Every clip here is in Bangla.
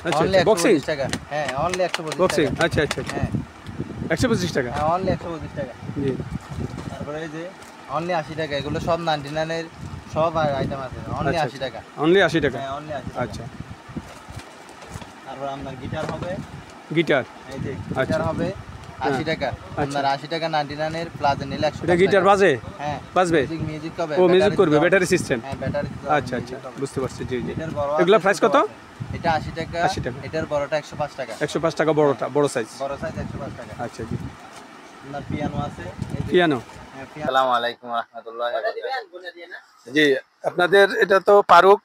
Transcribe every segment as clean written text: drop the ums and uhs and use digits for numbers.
আচ্ছা অনলি বক্সিং 125 টাকা। হ্যাঁ অনলি 125 বক্সিং টাকা। আচ্ছা আচ্ছা হ্যাঁ 125 টাকা হ্যাঁ অনলি 125 টাকা। জি তারপরে এই যে অনলি 80 টাকা, এগুলো সব 99 এর সব আইটেম আছে, অনলি আচ্ছা 80 টাকা। অনলি 80 টাকা হ্যাঁ অনলি 80 টাকা। আচ্ছা তারপর আপনার গিটার হবে, গিটার এই যে আচ্ছা গিটার হবে 80 টাকা। আচ্ছা আপনার 80 টাকা 99 এর প্লাজা নিলে 105 এটা টাকা। গিটার বাজে হ্যাঁ বাজবে মিউজিক হবে, ও মিউজিক ব্যাটারি করবে দিতে হবে। ব্যাটারি সিস্টেম হ্যাঁ ব্যাটারি দিতে হবে, আচ্ছা আচ্ছা মিউজিক হবে। বুঝতে পারছি জি জি এটার বড় এগুলা আছে, প্রাইস ছোট কত আছে। এটা 80 টাকা, 80 টাকা এটার বড়টা 105 টাকা। 105 টাকা বড়টা বড় সাইজ বড় সাইজ 105 টাকা। আচ্ছা জি আপনার পিয়ানো আছে, এই যে পিয়ানো আসসালামু আলাইকুম ওয়া রাহমাতুল্লাহি ওয়া বারাকাতুহু। জি আপনাদের এটা তো ফারুক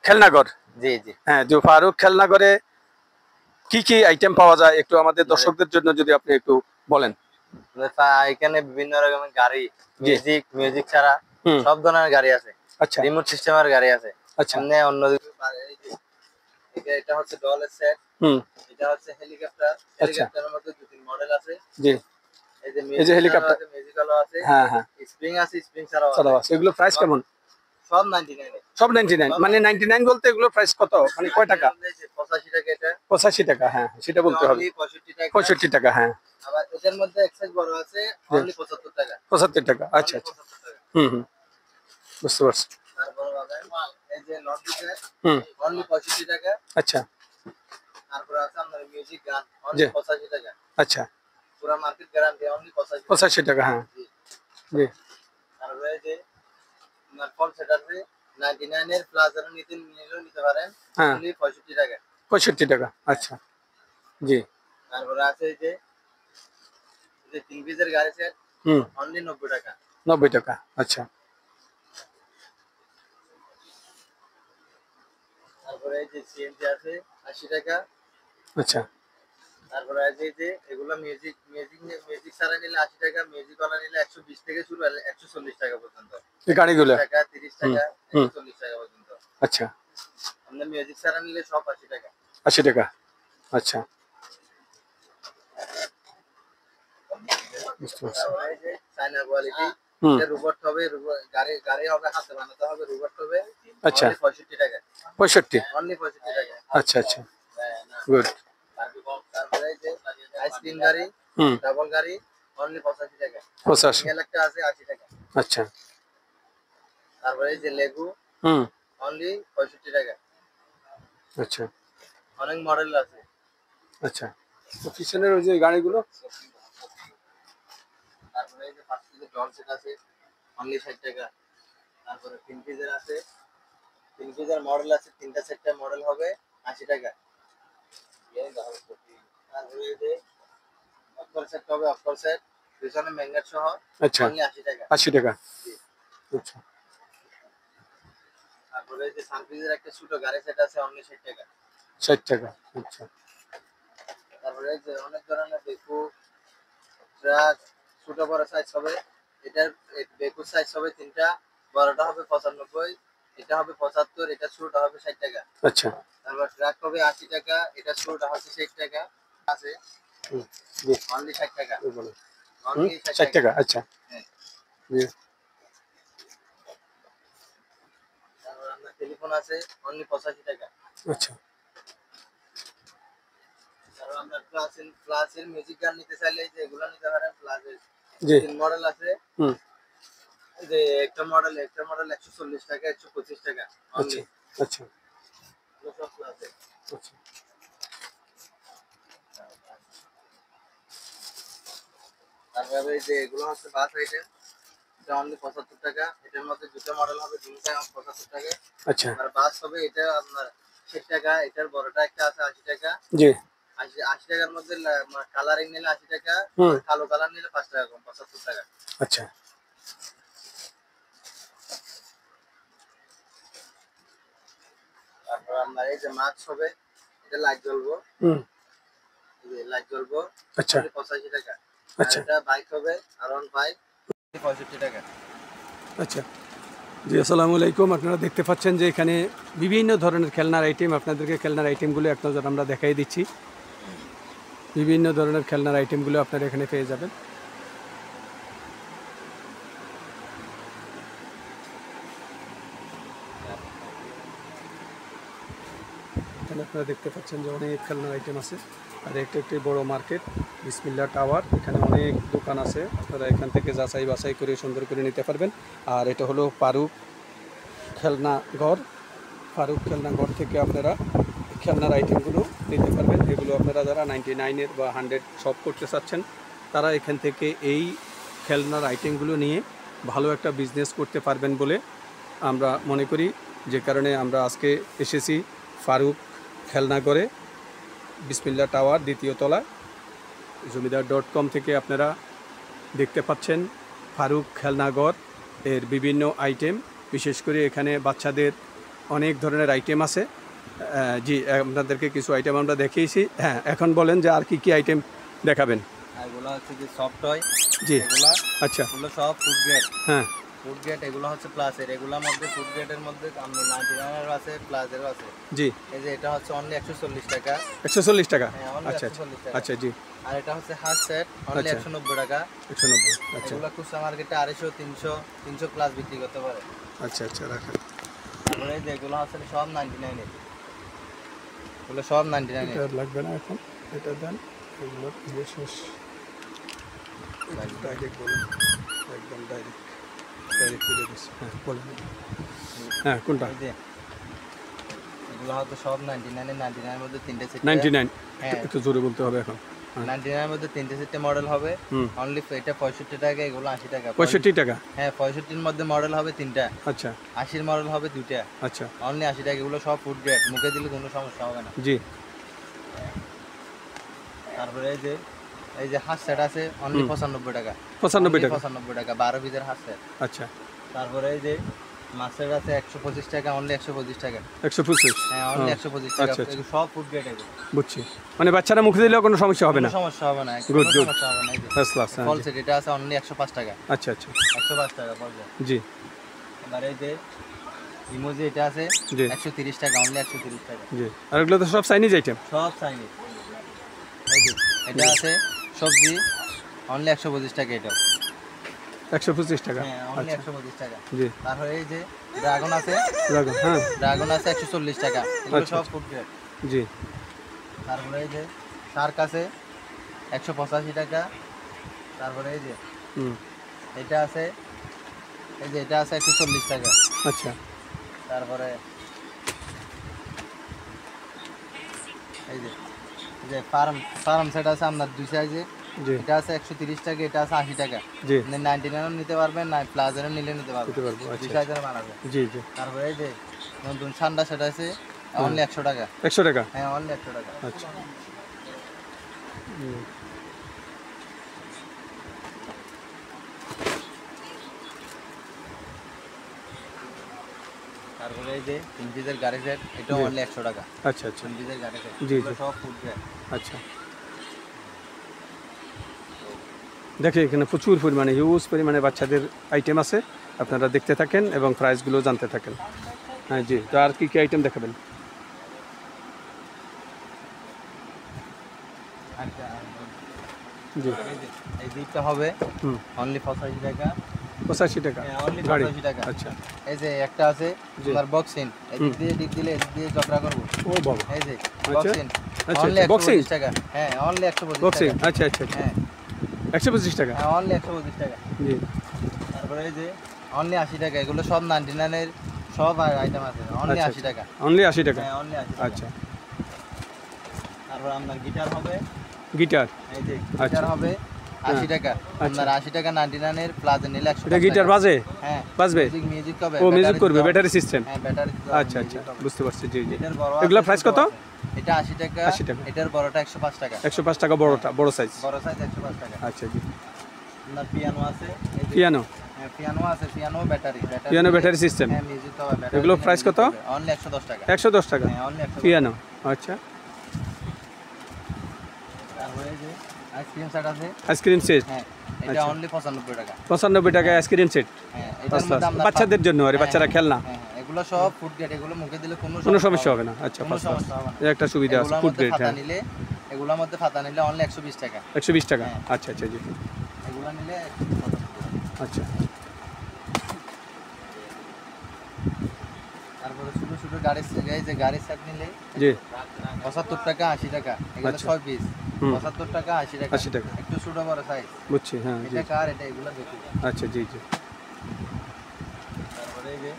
খেলনাঘর জি জি। হ্যাঁ যে ফারুক খেলনাঘরে কি কি আইটেম পাওয়া যায় একটু আমাদের দর্শকদের জন্য যদি আপনি একটু বলেন এখানে বিভিন্ন রকমের গাড়ি, জি মিউজিক ছাড়া হুম সব ধরনের গাড়ি আছে, আচ্ছা রিমোট সিস্টেমের গাড়ি আছে। আচ্ছা এমনি অন্যদিকে এই যে এটা হচ্ছে ডলের সেট, হুম এটা হচ্ছে হেলিকপ্টার, হেলিকপ্টারের মধ্যে দুই তিন মডেল আছে। জি এই যে এই যে হেলিকপ্টার মিউজিক্যালও আছে, হ্যাঁ হ্যাঁ স্প্রিং আছে, স্প্রিং ছাড়াও চলো আছে। আছে এগুলো প্রাইস কেমন সব 99 এ। সব 99 মানে 99 বলতে এগুলো প্রাইস কত মানে কয় টাকা 85 টাকা এটা, 85 টাকা হ্যাঁ সেটা বলতে হবে অনলি 65 টাকা। 65 টাকা হ্যাঁ আবার এটার মধ্যে এক সাইজ বড় আছে, অনলি 75 টাকা। 75 টাকা আচ্ছা অনলি আচ্ছা 75 টাকা। হুম হুম বুঝতে পারছি তারপরে পাবেন এই যে লন্ড্রি সেট, হুম অনলি 65 টাকা। আচ্ছা তারপরে আছে আপনার মিউজিক গান, অনলি জি 85 টাকা। আচ্ছা পুরো মার্কেট গ্যারান্টি, অনলি 85 টাকা। 85 টাকা হ্যাঁ জি। জি তারপরে এই যে আপনার কল সেট আছে 99 এর প্লাজার নিলেও নিতে পারেন, হ্যাঁ অনলি 65 টাকা। 65 টাকা আচ্ছা জি তারপরে আছে এই যে তিন পিসের গাড়ি সেট, হুম অনলি 90 টাকা। 90 টাকা আচ্ছা তারপরে এই যে সিএনজি আছে 80 টাকা। আচ্ছা তারপরে আছে এই যে এগুলো মিউজিক ছাড়া নিলে 80 টাকা, মিউজিক ওয়ালা নিলে 120 থেকে শুরু, 140 টাকা পর্যন্ত। এই গাড়িগুলো 20 টাকা, 30 টাকা, হুম 140 টাকা পর্যন্ত। আচ্ছা আমরা মিউজিক ছাড়া নিলে সব 80 টাকা। 80 টাকা আচ্ছা বুঝতে পারছি তারপরে এই যে চায়না কোয়ালিটি, হুম এটা রোবট হবে, গাড়ি হবে, হাতে বানাতে হবে, রোবট হবে, আচ্ছা অনলি 65 টাকা। 65 অনলি 65 টাকা। আচ্ছা আচ্ছা গুড তারপরে এই যে আইসক্রিম গাড়ি, হুম ডাবল গাড়ি, অনলি 85 টাকা। 85 সিঙ্গেল একটা আছে 80 টাকা। আচ্ছা তারপরে এই যে লেগু, হুম অনলি 65 টাকা। আচ্ছা অনেক মডেল আছে। আচ্ছা তো পিছনের ওই যে গাড়িগুলো তারপরে এই যে 5 পিসের ডল সেট আছে, অনলি 60 টাকা। তারপরে 3 পিসের আছে, 3 পিসের মডেল আছে, তিনটা সেটটা মডেল হবে 80 টাকা। তারপরে এই যে অক্কর সেট হবে, অক্কর সেট পিছনে ম্যাগনেট সহ, আচ্ছা অনলি 80 টাকা। 80 টাকা জি। আচ্ছা তারপরে এই যে সানফিজের একটা ছোট গাড়ি সেট আছে, অনলি 60 টাকা। 60 টাকা আচ্ছা তারপরে এই যে অনেক ধরনের বেকু ট্রাক, ছোট বড় সাইজ হবে। এটার বেকুর সাইজ হবে তিনটা, বড়টা হবে 95, এটা হবে 75, এটা ছোটটা হবে 60 টাকা। আচ্ছা তারপর ট্রাক হবে 80 টাকা, এটা ছোটটা হচ্ছে 60 টাকা। আছে হুম জি অনলি 60 টাকা। এই বলো অনলি 60 60 টাকা টাকা। আচ্ছা হ্যাঁ। জি তারপর আপনার টেলিফোন আছে, অনলি 85 টাকা। আচ্ছা তারপর আমরা প্লাসের মিউজিক গান নিতে চাইলে এই যে এগুলো নিতে পারেন। প্লাসের জি তিন মডেল আছে, হুম এই যে একটা মডেল 140 টাকা, 125 টাকা আচ্ছা অনলি। আচ্ছা সব প্লাসের। আচ্ছা তারপরে এই যে এগুলো হচ্ছে বাস আইটেম, এটা অনলি 75 টাকা। এটার মধ্যে দুটো মডেল হবে, দুটোই 75 টাকা। আচ্ছা আর বাস হবে এটা আপনার 60 টাকা, এটার বড়টা একটা আছে 80 টাকা। জি 80 টাকার মধ্যে কালারিং নিলে 80 টাকা, হুম আর কালো কালার নিলে 5 টাকা কম, 75 টাকা। আচ্ছা তারপর আপনার এই যে মাস্ক হবে, এটা লাইট জ্বলবো, হুম এই যে লাইট জ্বলবো, আচ্ছা অনলি 85 টাকা। আর আচ্ছা এটা বাইক হবে R15, 65 টাকা। আচ্ছা জি আসসালামু আলাইকুম আপনারা দেখতে পাচ্ছেন যে এখানে বিভিন্ন ধরনের খেলনার আইটেম আপনাদেরকে খেলনার আইটেমগুলো এক নজর আমরা দেখাই দিচ্ছি বিভিন্ন ধরনের খেলনার আইটেমগুলো আপনারা এখানে পেয়ে যাবেন এখানে আপনারা দেখতে পাচ্ছেন যে অনেক খেলনার আইটেম আছে। আর একটা একটি বড় মার্কেট বিসমিল্লাহ টাওয়ার, এখানে অনেক দোকান আছে, আপনারা এখান থেকে যাচাই বাছাই করে সুন্দর করে নিতে পারবেন। আর এটা হলো ফারুক খেলনাঘর। ফারুক খেলনাঘর থেকে আপনারা খেলনার আইটেমগুলো নিতে পারবেন। এগুলো আপনারা যারা 99-এর বা 100 শপ করতে চাচ্ছেন তারা এখান থেকে এই খেলনার আইটেমগুলো নিয়ে ভালো একটা বিজনেস করতে পারবেন বলে আমরা মনে করি। যে কারণে আমরা আজকে এসেছি ফারুক খেলনাঘরে, বিসমিল্লাহ টাওয়ার 2য় তলায়। জমিদার.com থেকে আপনারা দেখতে পাচ্ছেন ফারুক খেলনাঘর এর বিভিন্ন আইটেম, বিশেষ করে এখানে বাচ্চাদের অনেক ধরনের আইটেম আছে। জি, আপনাদেরকে কিছু আইটেম আমরা দেখিয়েছি। হ্যাঁ, এখন বলেন যে আর কি কি আইটেম দেখাবেন। এগুলো হচ্ছে যে সফট টয়, জি, এগুলা আচ্ছা, এগুলো সব ফুড গ্রেড। হ্যাঁ, ফুড গ্রেড এগুলো হচ্ছে প্লাসের, এগুলোর মধ্যে ফুড গ্রেডের মধ্যে আপনি 99 আছে, প্লাসেরও আছে। জি, এই যে এটা হচ্ছে অনলি 140 টাকা। 140 টাকা, হ্যাঁ, only আচ্ছা 140 টাকা। আচ্ছা, জি, আর এটা হচ্ছে হাফ সেট অনলি আচ্ছা। 190 টাকা। 190, আচ্ছা এগুলো খুচরা মার্কেটে 250, 300 প্লাস বিক্রি করতে পারে। আচ্ছা আচ্ছা, রাখেন। তারপরে এই যে এগুলো হচ্ছে সব 99 এর, এগুলো সব 99 এটা এর। লাগবে না এখন, এটা দেন। এগুলো শেষ, ডাইরেক্ট বলুন, একদম ডাইরেক্ট করে দিচ্ছি। হ্যাঁ, বলেন। হ্যাঁ, কোনটা? এই যে এগুলো হচ্ছে সব 99 এর। 99 এর মধ্যে তিনটে সেট। 99, হ্যাঁ, একটু জোরে বলতে হবে এখন। 99 এর মধ্যে তিনটে সেটে মডেল হবে। হুম, অনলি এটা 65 টাকা, এগুলো 80 টাকা। 65 টাকা, হ্যাঁ, 65 এর মধ্যে মডেল হবে তিনটা, আচ্ছা 80 এর মডেল হবে দুইটা। আচ্ছা, অনলি 80 টাকা। এগুলো সব ফুড গ্রেড, মুখে দিলে কোনো সমস্যা হবে না। জি, তারপরে এই যে হাফ সেট আছে অনলি 95 টাকা। 95 টাকা, 95 টাকা 12 পিসের হাফ সেট। আচ্ছা, তারপরে এই যে মাছের আছে 125 টাকা, অনলি 125 টাকা। 125, হ্যাঁ, অনলি 125 টাকা। আচ্ছা, আচ্ছা। এগুলো সব ফুড গ্রেড, এগুলো বুঝছি। মানে বাচ্চারা মুখে দিলেও কোনো সমস্যা হবে না। কোনো সমস্যা হবে না, Good, কোনো good. সমস্যা হবে না। এই যে ফার্স্ট ক্লাস, হ্যাঁ, ফল জি। সেট এটা আছে অনলি 105 টাকা। আচ্ছা আচ্ছা, 105 টাকা ফল সেট। জি এবার এই যে ইমোজি এটা আছে জি 130 টাকা, অনলি 130 টাকা। জি। আর এগুলো তো সব চাইনিজ আইটেম। সব চাইনিজ। এই যে এটা আছে সবজি অনলি 125 টাকা, এটা 125 টাকা, হ্যাঁ, অনলি আচ্ছা, 125 টাকা। জি, তারপরে এই যে ড্রাগন আছে, রাখুন, হ্যাঁ, ড্রাগন আছে 140 টাকা। এগুলো আচ্ছা, সব আচ্ছা। Food grade. জি, তারপরে এই যে শার্ক আছে 185 টাকা। তারপরে এই যে হুম, এটা আছে, এই যে এটা আছে 140 টাকা। আচ্ছা, তারপরে এই যে ফার্ম সেট আছে আপনার দুই সাইজে, জি, এটা আছে 130 টাকা, এটা আছে 80 টাকা। জি, আপনি 99 নিতে পারবেন, না প্লাজারও নিলে নিতে পারবেন, দিতে পারবো, দুই আচ্ছা, সাইজের মাল আছে। জি জি। তারপরে এই যে নতুন ঠান্ডা সেট আছে অনলি 100 টাকা। 100 টাকা, হ্যাঁ, অনলি 100 টাকা। আচ্ছা, হুম, তারপরে এই যে ইঞ্জিজের গাড়ি সেট, এটা জি। অনলি 100 টাকা। আচ্ছা আচ্ছা, ইঞ্জিজের গাড়ি সেট, জি, এগুলো জি। সব ফুড গ্রেড। আচ্ছা। দেখে এখানে প্রচুর পরিমাণে, হিউজ পরিমাণে বাচ্চাদের আইটেম আছে, আপনারা দেখতে থাকেন এবং প্রাইসগুলো জানতে থাকেন। হ্যাঁ, জি। তো আর কি কি আইটেম দেখাবেন? আচ্ছা, জি, এই দিকটা হবে হুম, অনলি 85 টাকা। 85 টাকা, হ্যাঁ, অনলি গাড়ি, 85 টাকা। আচ্ছা, এই যে একটা আছে জি। তোমার বক্সিং, এদিক দিয়ে দিক দিলে এদিক দিয়ে চক্রা করবো। ও বাবা, এই যে আচ্ছা, বক্সিং আচ্ছা, অনলি আচ্ছা, boxing? 125 টাকা। হ্যাঁ, অনলি 125 বক্সিং, টাকা। আচ্ছা আচ্ছা আচ্ছা, হ্যাঁ, 125 টাকা, হ্যাঁ, অনলি 125 টাকা। জি, তারপরে এই যে অনলি 80 টাকা, এগুলো সব 99 এর সব আইটেম আছে, অনলি আচ্ছা, 80 টাকা। অনলি 80 টাকা, হ্যাঁ, অনলি 80 টাকা। আচ্ছা। তারপর আপনার গিটার হবে, গিটার, এই যে আচ্ছা। গিটার হবে 80 টাকা। আপনার 80 টাকা 99 এর প্লাজা নিলে 100 এটা টাকা। গিটার বাজে, হ্যাঁ, বাজবে? মিউজিক হবে, ও, মিউজিক ব্যাটারি করবে, দিতে ব্যাটারি সিস্টেম, হবে। হ্যাঁ, ব্যাটারি দিতে হবে, আচ্ছা আচ্ছা, music হবে। বুঝতে পারছি, জি জি। এটার বড় এগুলা আছে, প্রাইস ছোট কত? আছে। এটা 80 টাকা, 80 টাকা। এটার বড়টা 105 টাকা। 105 টাকা বড়টা, বড় সাইজ, বড় সাইজ 105 টাকা। আচ্ছা, জি। আপনার পিয়ানো আছে, এই যে পিয়ানো, হ্যাঁ, পিয়ানো আছে, piano battery piano battery system, হ্যাঁ, মিউজিক হবে, ব্যাটারি এগুলো দিলে প্রাইস music কত? হবে। অনলি 110 টাকা। 110 টাকা, হ্যাঁ, অনলি 110 পিয়ানো, আচ্ছা। তারপরে এই যে আইসক্রিম সেট আছে, আইসক্রিম সেট, হ্যাঁ, এটা আচ্ছা। অনলি 95 টাকা। 95 টাকায় আইসক্রিম সেট, হ্যাঁ, এটার মধ্যে আপনার বাচ্চাদের জন্য, আর হ্যাঁ, বাচ্চারা খেলনা, হ্যাঁ, হ্যাঁ, এগুলো সব ফুড গ্রেড, এগুলো মুখে দিলে কোনো সমস্যা হবে না, আচ্ছা, কোনো ফার্স্ট ক্লাস, সমস্যা হবে না। এটা একটা সুবিধা আছে, এগুলোর ফুড মধ্যে গ্রেড, ফাতা হ্যাঁ, নিলে, এগুলোর মধ্যে ফাতা নিলে অনলি 120 টাকা। 120 টাকা, হ্যাঁ। আচ্ছা আচ্ছা, জি, এগুলো নিলে আচ্ছা, তারপরে ছোট ছোট গাড়ির সেট নিলে জি 75 টাকা 80 টাকা, এগুলো আচ্ছা। 6 পিস, হুম। 75 টাকা 80 টাকা, 80 টাকা। একটু ছোট বড় সাইজ। বুঝছি, হ্যাঁ জি। এটা কার, এটা এগুলো দেখি। আচ্ছা জি জি। তারপরে এই যে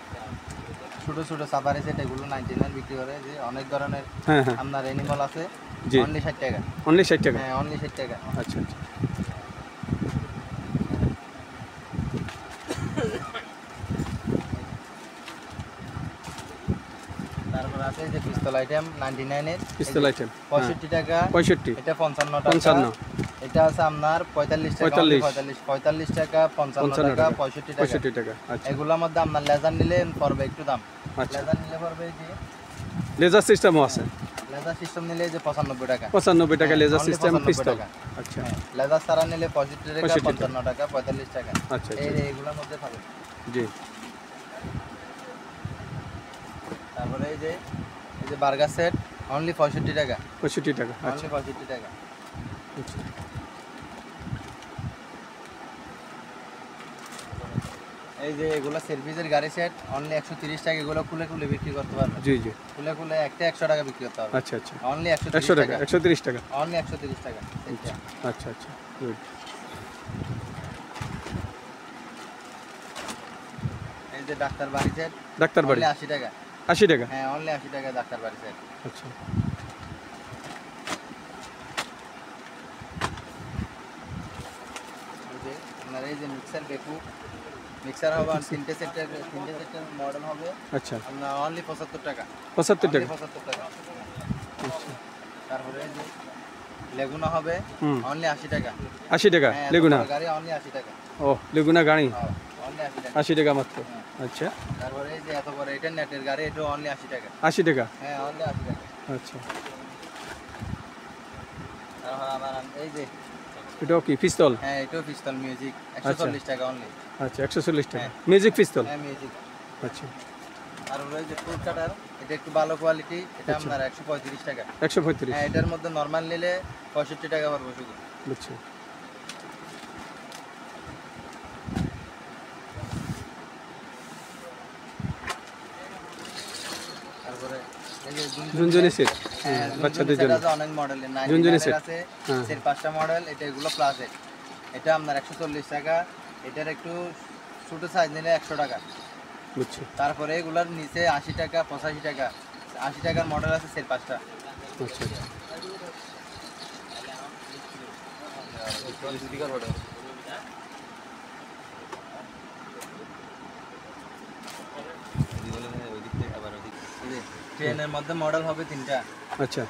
ছোট ছোট সাফারি সেট, এগুলো 99 বিক্রি করে। যে অনেক ধরনের হ্যাঁ হ্যাঁ আপনার অ্যানিমাল আছে, জি। অনলি 60 টাকা। অনলি 60 টাকা। হ্যাঁ অনলি 60 টাকা। আচ্ছা আচ্ছা। তারপর আছে এই যে পিস্তল আইটেম 99 এর, পিস্তল আইটেম 65 টাকা, 65, এটা 55 টাকা, 55, এটা আছে আপনার 45 টাকা, 45 টাকা, 55 টাকা, 65 টাকা। 65 টাকা। আচ্ছা এগুলোর মধ্যে আপনার লেজার নিলে পড়বে একটু দাম। আচ্ছা। লেজার নিলে পড়বে এই যে, লেজার সিস্টেমও আছে। লেজার সিস্টেম নিলে এই যে 95 টাকা। 95 টাকা হ্যাঁ, লেজার only সিস্টেম 95 পিস্তল। টাকা। আচ্ছা হ্যাঁ, লেজার ছাড়া নিলে 65 টাকা, 65 টাকা। 55 টাকা, 45 টাকা। আচ্ছা এই আচ্ছা এগুলোর মধ্যে পাবে। জি। তারপরে এই যে বার্গার সেট অনলি 65 টাকা, 65 টাকা। আচ্ছা অনলি 65 টাকা। আচ্ছা এই যে এগুলো সার্ভিসের গাড়ি সেট অনলি 130 টাকা, এগুলো খুলে খুলে বিক্রি করতে পারবে। জি জি। খুলে খুলে একটা 100 টাকা বিক্রি করতে পারবে। আচ্ছা আচ্ছা। অনলি 100 130 টাকা, টাকা, 130 টাকা। অনলি 130 টাকা। এইটা। আচ্ছা আচ্ছা গুড। এই যে ডাক্তার বাড়ি সেট ডাক্তার বাড়ি অনলি 80 টাকা। 80 টাকা। হ্যাঁ অনলি 80 টাকা ডাক্তার বাড়ি সেট। আচ্ছা এই যে আপনার এই যে মিক্সার বেকু, মিক্সার হবে আর তিনটে সেটের মডেল হবে আচ্ছা আপনার অনলি 75 টাকা। 75 টাকা। 75 টাকা। আচ্ছা তারপরে এই যে লেগুনা হবে হুম। অনলি 80 টাকা। 80 টাকা হ্যাঁ, লেগুনা। এত বড় গাড়ি অনলি 80 টাকা। ও লেগুনা গাড়ি অনলি 80 টাকা। 80 টাকা মাত্র। হ্যাঁ। আচ্ছা তারপরে এই যে এত বড় এটা নেটের গাড়ি, এটা অনলি 80 টাকা। 80 টাকা। হ্যাঁ অনলি 80 টাকা। আচ্ছা তারপর আবার এই যে এটাও কি পিস্তল? হ্যাঁ এটাও পিস্তল মিউজিক 140 টাকা অনলি। আচ্ছা 140 টাকা হ্যাঁ। মিউজিক পিস্তল। হ্যাঁ মিউজিক। আচ্ছা আর ওই যে ফুড কাটার, এটা একটু ভালো কোয়ালিটি, এটা আচ্ছা। আপনার 135 টাকা। 135। হ্যাঁ এটার মধ্যে নরমাল নিলে 65 টাকা পড়বে শুধু। বুঝছি। তারপরে এই যে ঝুনঝুনি সেট হ্যাঁ বাচ্চাদের সেট জন্য। আছে অনেক মডেলের, ঝুনঝুনি 99 সেট। আছে, হ্যাঁ। এর 5টা মডেল, এটা এগুলো প্লাসের। এটা আপনার 140 টাকা, এটার একটু ছোট সাইজ নিলে 100 টাকা। বুঝছি। তারপরে এগুলোর নিচে 80 টাকা, 85 টাকা, 80 টাকার মডেল আছে সেট 5টা। আচ্ছা আচ্ছা ট্রেনের মধ্যে মডেল হবে 3টা। আচ্ছা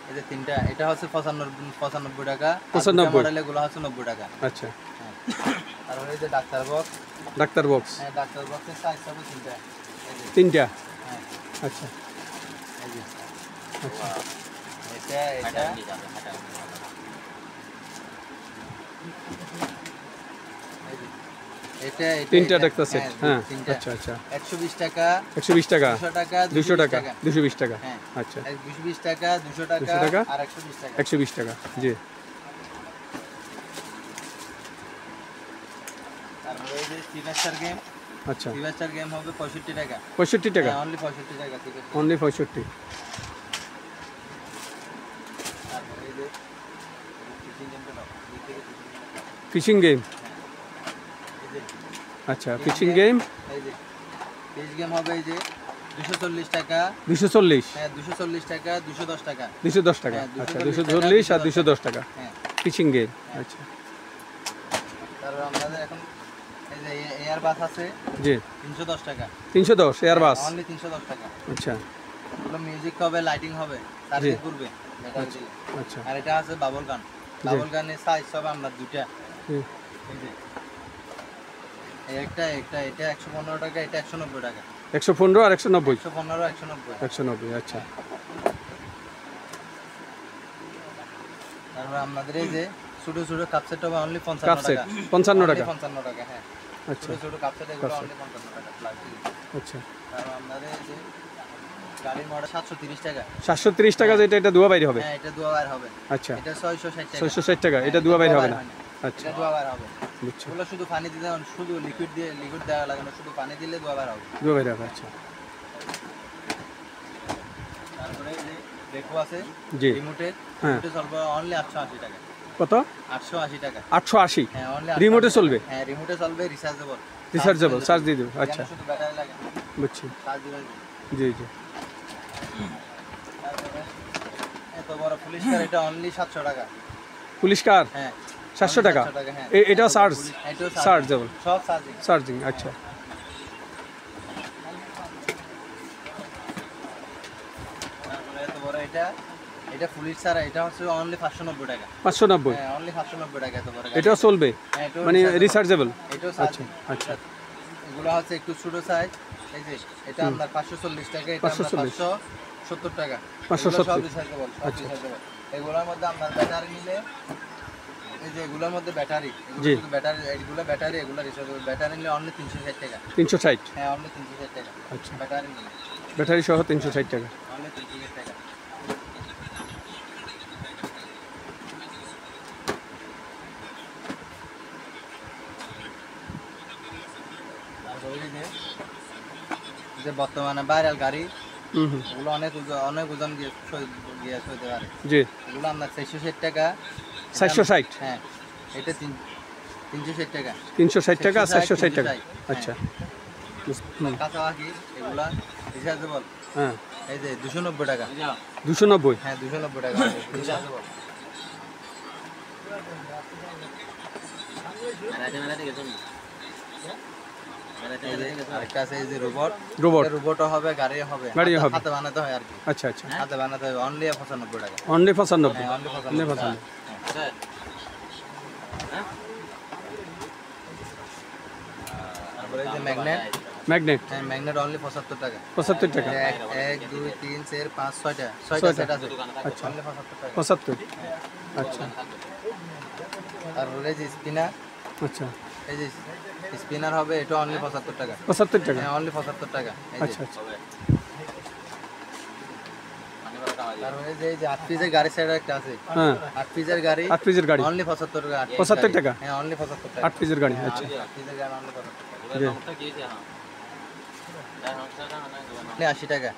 এই যে 3টা, এটা হচ্ছে 95 টাকা, 95 মডেল এগুলো হচ্ছে 90 টাকা। আচ্ছা। হ্যাঁ। তারপরে এই যে ডাক্তার বক্স, ডাক্তার বক্স হ্যাঁ ডাক্তার বক্সের সাইজ হবে 3টা। এই যে, 3টা। হ্যাঁ আচ্ছা এই যে আচ্ছা এটা এটা এই যে, এটা এটা 3টা এটা, ডাক্তার সেট। হ্যাঁ 3টা। আচ্ছা আচ্ছা 120 টাকা, 120 টাকা, 200 টাকা, 200 টাকা, 220 টাকা। হ্যাঁ আচ্ছা 220 টাকা, 200 টাকা 200 টাকা, আর 120 টাকা। 120 টাকা জি। তারপরে এই যে সিভাস্টার গেম, আচ্ছা সিভাস্টার গেম হবে 65 টাকা। 65 টাকা। অনলি 65 টাকা ঠিক আছে। অনলি 65। তারপরে এই যে ফিশিং গেমটা দাও, দিক থেকে ফিশিং গেম। এই যে আচ্ছা ফিশিং গেম এই যে ফিশ গেম হবে এই যে 240 টাকা, 240, হ্যাঁ 240 টাকা, 210 টাকা। 210 টাকা। হ্যাঁ, আচ্ছা 240 240 আর 210 টাকা হ্যাঁ ফিশিং গেম। আচ্ছা তারপর আমাদের এখন এই যে এয়ার বাস আছে জি 310 টাকা। 310 এয়ারবাস। অনলি 310 টাকা। আচ্ছা এগুলো মিউজিক হবে, লাইটিং হবে, চার্জিং করবে ব্যাটারি দিয়ে। আচ্ছা আর এটা আছে বাবল গান, বাবল গানের সাইজ হবে আপনার দুইটা। হুম, এই যে এই একটা একটা এটা 115 টাকা, এটা 190 টাকা। 115 আর 190। 115 190। 190 আচ্ছা তারপর আমাদের এই যে ছোট ছোট কাপ সেট হবে অনলি 55 কাপ সেট টাকা। 55 টাকা। 55 টাকা হ্যাঁ। আচ্ছা ছোট ছোট কাপ সেট এগুলো কাপ সেট। অনলি 55 টাকা প্লাস্টিক। আচ্ছা তারপর আমাদের এই যে গাড়ির মডেল 730 টাকা। 730 টাকা যেটা এটা দুয়া বাইরে হবে। হ্যাঁ এটা দুয়াবার হবে। আচ্ছা এটা 660 টাকা। 660 টাকা হ্যাঁ, এটা দুয়া বাইরে হবে না। হয় আচ্ছা এটা দুয়াবার হবে। বুঝছি এগুলো শুধু পানি দিতে হবে, শুধু লিকুইড দেওয়া লাগে না, শুধু পানি দিলে দুয়াবার হবে। দুয়া বাইরে হবে। আচ্ছা বেকু আছে জি রিমোটে হ্যাঁ রিমোটে চলবে অনলি 880 টাকা। কত 880 টাকা। 880 হ্যাঁ অনলি রিমোটে চলবে হ্যাঁ রিমোটে চলবে রিচার্জেবল। রিচার্জেবল চার্জ দিয়ে দেবে আচ্ছা শুধু ব্যাটারি লাগে বুঝছি চার্জ দিবেন। জি জি তারপরে এত বড় পুলিশ কার এটা অনলি 700 টাকা। পুলিশ কার হ্যাঁ 700 টাকা হ্যাঁ এটাও চার্জ এটাও চার্জেবল সব চার্জিং। চার্জিং আচ্ছা তারপরে এত বড় এটা এটা পুলিশ ছাড়া এটা হচ্ছে অনলি 590 টাকা। 590 হ্যাঁ অনলি 590 টাকা এত বড় গাড়ি। এটাও চলবে হ্যাঁ এটাও মানে রিচার্জেবল এটাও আচ্ছা চার্জিং। আচ্ছা এগুলো হচ্ছে একটু ছোট সাইজ। এই যে এটা আপনার 540 টাকা, এটা আপনার 540 570 টাকা। 570 সব রিচার্জেবল সব রিচার্জেবল। এগুলোর মধ্যে আপনার ব্যাটারি নিলে এই যে এগুলোর মধ্যে ব্যাটারি এগুলো জি। শুধু ব্যাটারি এগুলো ব্যাটারি এগুলো রিচার্জেবল। ব্যাটারি নিলে অনলি 360 টাকা। 360 হ্যাঁ অনলি 360 টাকা। আচ্ছা ব্যাটারি নিলে ব্যাটারি সহ 360 টাকা অনলি 360 টাকা। তারপরে এই যে বর্তমানে ভাইরাল গাড়ি হুম হুম এগুলো অনেক ওজন গিয়ে সইতে পারে। জি এগুলো আপনার 460 টাকা। 460 হ্যাঁ এটা 360 টাকা। 360 টাকা 460 টাকা 360 আচ্ছা কাছাকাছি এগুলা রিচার্জেবল। হ্যাঁ এই যে 290 টাকা। 290 হ্যাঁ 290 টাকা রিচার্জেবল। আরেকটা আছে এই যে রোবট রোবটও হবে গাড়িও হবে গাড়িও হবে। হাতে বানাতে হয় আর কি। আচ্ছা আচ্ছা হাতে বানাতে হয় অনলি 95 টাকা। অনলি 95 হ্যাঁ অনলি অনলি 95 টাকা। 95 তারপরে এই যে ম্যাগনেট ম্যাগনেট হ্যাঁ ম্যাগনেট অনলি 75 টাকা। 75 টাকা 1 2 3 4 5 6টা 6টা সেট আছে। আচ্ছা অনলি 75 টাকা। 75 আচ্ছা তারপরে এই যে স্পিনার আচ্ছা এই যে স্পিনার হবে এটা অনলি 75 টাকা। 75 টাকা হ্যাঁ অনলি 75 টাকা। এই যে আচ্ছা আচ্ছা তারপরে এই যে 8 পিসের গাড়ি সেট একটা আছে। হ্যাঁ 8 পিসের গাড়ি 8 পিসের গাড়ি অনলি 75 টাকা। 75 টাকা হ্যাঁ অনলি 75 টাকা। 8 পিসের গাড়ি আচ্ছা 8 পিসের গাড়ি অনলি 75 টাকা। জি অনলি 80 টাকা।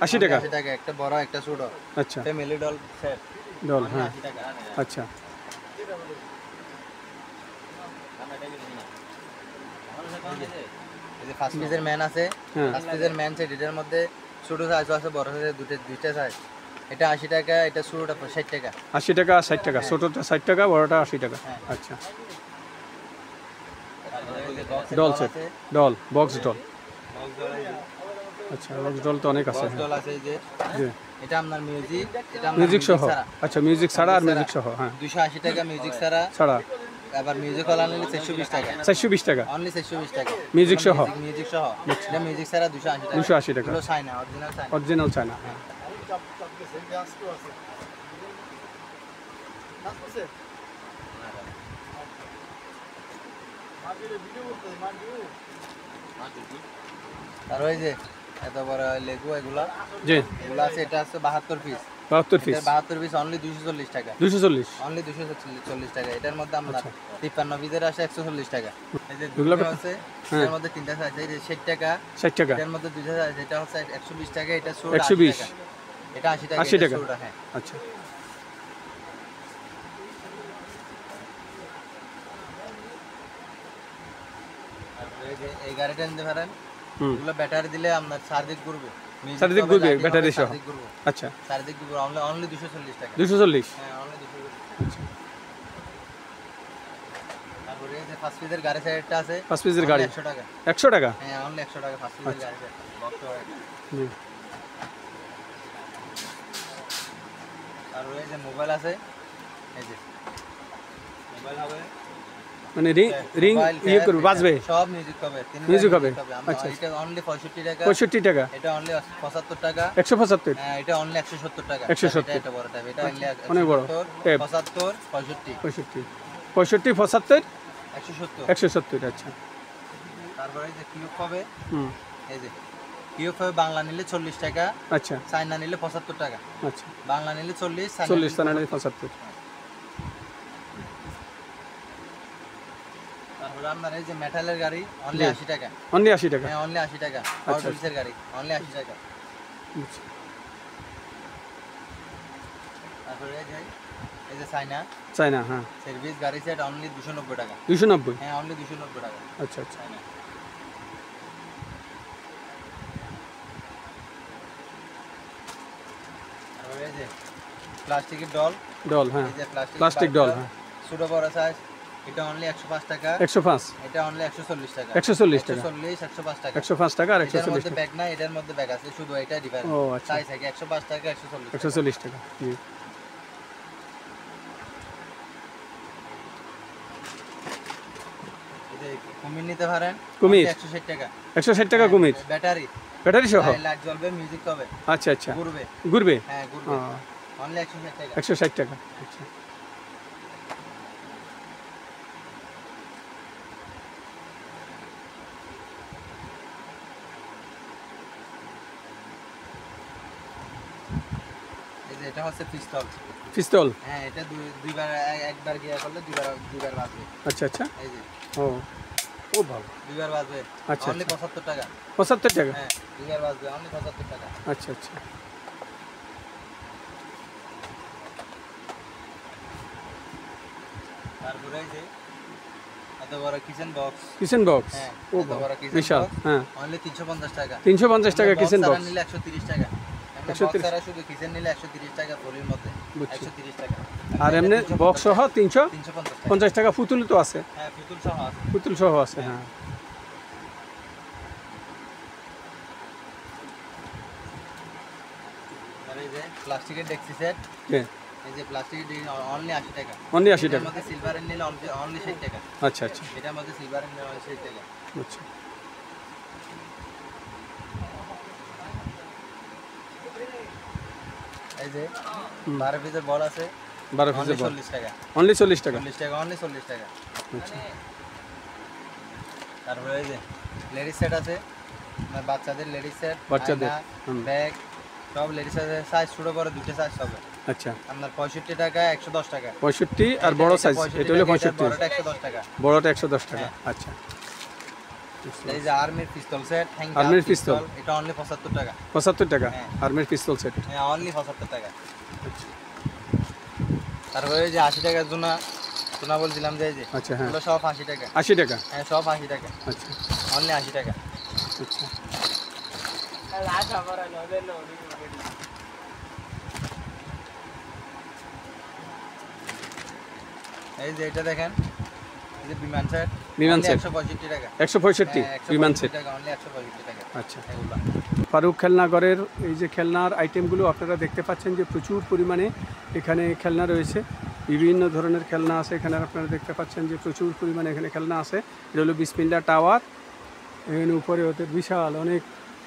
80 টাকা 80 টাকা একটা বড় একটা ছোট আচ্ছা ফ্যামিলি ডল সেট ডল হ্যাঁ 80 টাকা। আচ্ছা এই যে ফার্স্ট পিসের ম্যান আছে। হ্যাঁ ফার্স্ট পিসের ম্যান সেট এটার মধ্যে ছোট সাইজ আছে বড় সাইজ দুইটা সাইজ। এটা 80 টাকা এটা ছোটটা 60 টাকা। 80 টাকা 60 টাকা ছোটটা 60 টাকা বড়টা 80 টাকা আচ্ছা তারপরে এই যে বক্স ডল সেট আছে। Doll box doll box doll এই যে আচ্ছা বক্স ডল তো অনেক আছে বক্স ডল আছে এই যে জি এটা আপনার মিউজিক এটা আপনার মিউজিক সহ ছাড়া আচ্ছা মিউজিক ছাড়া আর মিউজিক সহ হ্যাঁ 280 টাকা মিউজিক ছাড়া। ছাড়া আবার মিউজিক ওয়ালা নিলে 420 টাকা। 420 টাকা অনলি 420 টাকা মিউজিক সহ মিউজিক সহ এটা মিউজিক ছাড়া 280 টাকা। 280 টাকা এগুলো China original China. Original China আর ওই যে এত বড় লেগু এগুলা জি এগুলো আছে এটা আছে 72 পিস। 72 পিস 72 পিস অনলি 240 টাকা। 240 অনলি 240 টাকা। এটার মধ্যে আমরা 53 পিসের আছে 140 টাকা। এই যে এগুলো দুটো আছে এর মধ্যে তিনটা সাইজ এই যে 60 টাকা 60 টাকা এর মধ্যে দুইটা সাইজ এটা হচ্ছে 120 টাকা এটা 120 টাকা। এটা 80 টাকা 80 টাকা। এটা 100 টাকা। হ্যাঁ আচ্ছা তারপরে এই যে এই গাড়িটা নিতে পারেন। হুম এগুলো ব্যাটারি দিলে আপনার চারদিক ঘুরবে। মিউজিক চারদিক হবে, ঘুরবে, লাইটিং হবে, ব্যাটারি সহ। চারদিক ঘুরবে। আচ্ছা চারদিক ঘুরবে অনলি 240 টাকা। 240 হ্যাঁ অনলি 240 টাকা। তারপরে এই যে ফার্স্ট পিসের গাড়ি সাইডটা আছে 5 পিসের গাড়ি 100 টাকা। 100 টাকা হ্যাঁ অনলি 100 টাকা ফার্স্ট পিসের গাড়ি সাইড বক্স হয়। জি তারপরে এই যে মোবাইল আছে এই যে মোবাইল হবে মানে রিং মোবাইল, ইয়ে ট্যাব, করবে বাজবে সব মিউজিক হবে। মিউজিক হবে। আমরা আচ্ছা, এটা অনলি 65 টাকা। 65 টাকা এটা অনলি 75 টাকা। 175 হ্যাঁ এটা অনলি 170 টাকা। 170 এটা বড় টাইপ এটা অনলি অনেক বড়। ট্যাব। 75 65 65 65 75 170। 170 আচ্ছা তারপরে এই যে কিউব হবে হুম এই যে কিউব হবে বাংলা নিলে 40 টাকা আচ্ছা চাইনা নিলে 75 টাকা। আচ্ছা বাংলা নিলে 40 চাইনা 40 নিলে টাকা 75 তারপরে আপনার এই যে মেটালের গাড়ি অনলি জি। 80 টাকা। অনলি 80 টাকা হ্যাঁ অনলি 80 টাকা। আচ্ছা। অটোরিক্সার গাড়ি অনলি 80 টাকা। আচ্ছা। তারপরে এই যে চায়না চায়না, হ্যাঁ সার্ভিস গাড়ি সেট অনলি 290 টাকা। 290, হ্যাঁ অনলি 290 টাকা। আচ্ছা আচ্ছা। চায়না তারপরে এই যে প্লাস্টিকের ডল, ডল, হ্যাঁ এই যে প্লাস্টিক ডল, হ্যাঁ ছোট বড় সাইজ, এটা অনলি 105 টাকা। 105, এটা অনলি 140 টাকা। 140 টাকা, 140 105 টাকা। 105 টাকা আর এটার 140 মধ্যে টাকা। ব্যাগ নাই, এটার মধ্যে ব্যাগ আছে, শুধু এটা ডিফারেন্স। ও আচ্ছা, সাইজ আছে 105 টাকা 140 টাকা। 140 টাকা। জি এই যে কুমির নিতে পারেন, কুমির 160 টাকা। 160 টাকা কুমির, ব্যাটারি ব্যাটারি সহ, লাইট জ্বলবে, মিউজিক হবে, আচ্ছা আচ্ছা, ঘুরবে। ঘুরবে, হ্যাঁ ঘুরবে, অনলি 160 টাকা। 160 টাকা, আচ্ছা। এই যে এটা হচ্ছে পিস্তল। পিস্তল, হ্যাঁ এটা দুইবার, একবার গিয়া করলে দুইবার বাজবে। আচ্ছা আচ্ছা, এই যে ও ও ভালো, দুইবার বাজবে, আচ্ছা অনলি আচ্ছা, 75 টাকা। 75 টাকা, হ্যাঁ দুইবার বাজবে, অনলি 75 টাকা। আচ্ছা আচ্ছা। তারপরে এই যে এত বড় কিচেন বক্স, কিচেন বক্স, হ্যাঁ ও এত বড় কিচেন বিশাল, বক্স, হ্যাঁ অনলি 350 টাকা। 350 টাকা কিচেন বক্স বক্স, নিলে 130 টাকা। এমনি 130 বক্স ছাড়া শুধু কিচেন নিলে 130 টাকা ফলির মধ্যে, বুঝছি। 130 টাকা। আর এমনি বক্স সহ 350 টাকা। 350 টাকা। পুতুল তো আছে, হ্যাঁ পুতুল সহ আছে। পুতুল সহ আছে, হ্যাঁ। আর এই যে প্লাস্টিকের ডেক্সি সেট, হ্যাঁ, এই যে প্লাস্টিকের ডেক্সি অনলি 80 টাকা। অনলি 80 এটার টাকা, মধ্যে সিলভারের নিলে অনলি 60 টাকা। আচ্ছা আচ্ছা, এটার মধ্যে সিলভারের নিলে অনলি 60 টাকা। বুঝছি। এই যে 12 পিসের বল আছে, 12 অনলি পিসের বল, 40 টাকা। অনলি 40 টাকা, 40 টাকা, অনলি 40 টাকা। আচ্ছা। তারপরে এই যে লেডিস সেট আছে, মানে বাচ্চাদের লেডিস সেট, বাচ্চাদের, হুম। ব্যাগ সব লেডিস এর সাইজ, ছোট বড় দুটো সাইজ হবে। আচ্ছা, আপনার 65 টাকা 110 টাকা। 65 আর বড় সাইজ, এটা হলো 65, বড়টা 110 টাকা। বড়টা 110 টাকা, আচ্ছা। এই যে আর্মির পিস্তল সেট, আর্মির পিস্তল, এটা অনলি 75 টাকা। 75 টাকা, হ্যাঁ। আর্মির পিস্তল সেট, হ্যাঁ অনলি 75 টাকা। আচ্ছা তারপরে এই যে 80 টাকার জুনা বলছিলাম যে এই যে, আচ্ছা, হ্যাঁ এগুলো সব 80 টাকা। 80 টাকা, হ্যাঁ সব 80 টাকা, আচ্ছা অনলি 80 টাকা। আচ্ছা। এই যে এটা দেখেন, এই যে বিমান সেট, বিমান সেট 165 টাকা। 165 বিমান সেট, টাকা, অনলি 165 টাকা। আচ্ছা। এগুলো ফারুক খেলনাঘরের এই যে খেলনার আইটেমগুলো আপনারা দেখতে পাচ্ছেন যে প্রচুর পরিমাণে এখানে খেলনা রয়েছে, বিভিন্ন ধরনের খেলনা আছে এখানে। আপনারা দেখতে পাচ্ছেন যে প্রচুর পরিমাণে এখানে খেলনা আছে। এটা হলো বিসমিল্লাহ টাওয়ার, এখানে উপরে ওদের বিশাল অনেক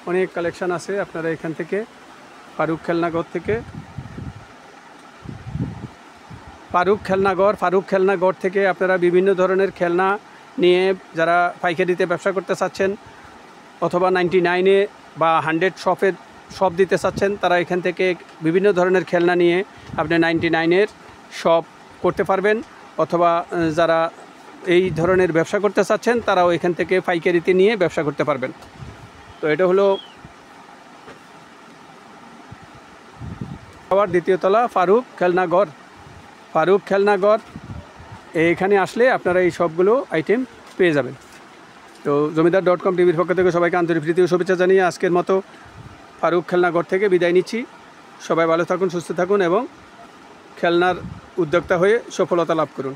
অনেক কালেকশন আছে। আপনারা এখান থেকে ফারুক খেলনাঘর থেকে, ফারুক খেলনাঘর থেকে আপনারা বিভিন্ন ধরনের খেলনা নিয়ে যারা পাইকারিতে ব্যবসা করতে চাচ্ছেন অথবা 99-এ বা 100 শপ দিতে চাচ্ছেন, তারা এখান থেকে বিভিন্ন ধরনের খেলনা নিয়ে আপনি 99-এর শপ করতে পারবেন। অথবা যারা এই ধরনের ব্যবসা করতে চাচ্ছেন তারাও এখান থেকে পাইকারিতে নিয়ে ব্যবসা করতে পারবেন। তো এটা হলো আবার দ্বিতীয় তলা ফারুক খেলনাঘর। এখানে আসলে আপনারা এই সবগুলো আইটেম পেয়ে যাবেন। তো জমিদার.com টিভির পক্ষ থেকে সবাইকে আন্তরিক প্রীতি ও শুভেচ্ছা জানিয়ে আজকের মতো ফারুক খেলনাঘর থেকে বিদায় নিচ্ছি। সবাই ভালো থাকুন, সুস্থ থাকুন এবং খেলনার উদ্যোক্তা হয়ে সফলতা লাভ করুন।